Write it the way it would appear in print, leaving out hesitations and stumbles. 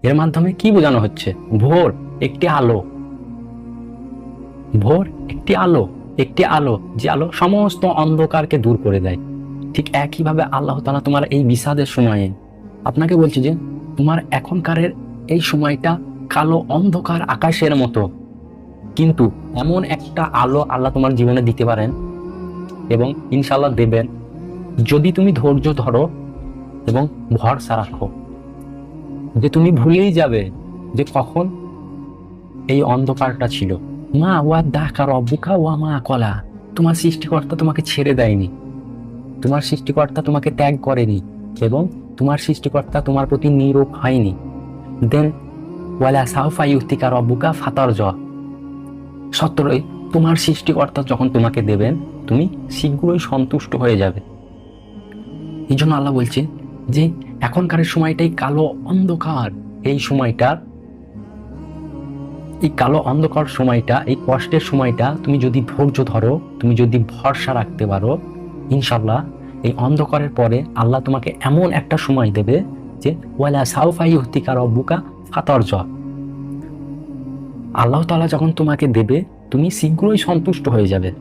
এর মাধ্যমে কি বোঝানো হচ্ছে? ভোর একটি আলো, ভোর একটি আলো, একটি আলো, যে আলো সমস্ত অন্ধকারকে দূর করে দেয়। ঠিক একইভাবে আল্লাহ তাআলা তোমার এই বিষাদের সময়ে আপনাকে বলছে যে তোমার এখনকারের এই সময়টা কালো অন্ধকার আকাশের মতো, কিন্তু এমন একটা আলো আল্লাহ তোমার জীবনে দিতে পারেন এবং ইনশাআল্লাহ দেবেন, যদি তুমি ধৈর্য ধরো এবং ভরসা রাখো। যে তুমি ভুলেই যাবে যে কখন এই অন্ধকারটা ছিল। মা ওয়া দাকা রব্বুকা ওয়া মা কলা, তোমার সৃষ্টিকর্তা তোমাকে ছেড়ে দেয়নি, তোমার সৃষ্টিকর্তা তোমাকে ত্যাগ করেনি এবং তোমার সৃষ্টিকর্তা তোমার প্রতি নীরব হয়নি। দেন ওয়ালা সাউফা ইউতিকা রব্বুকা ফাতারজা, সত্যই তোমার সৃষ্টিকর্তা যখন তোমাকে দেবেন তুমি শীঘ্রই সন্তুষ্ট হয়ে যাবে। এই জন্য আল্লাহ বলছে যে এখনকার সময়টাই কালো অন্ধকার, এই সময়টা, এই কালো অন্ধকার সময়টা, এই কষ্টের সময়টা তুমি যদি ধৈর্য ধরো, তুমি যদি ভরসা রাখতে পারো, ইনশাল্লাহ এই অন্ধকারের পরে আল্লাহ তোমাকে এমন একটা সময় দেবে যে ওয়ালা সাউফা ইউতিকা রব্বুকা ফাতারজা, আল্লাহ তাআলা যখন তোমাকে দেবে তুমি শীঘ্রই সন্তুষ্ট হয়ে যাবে।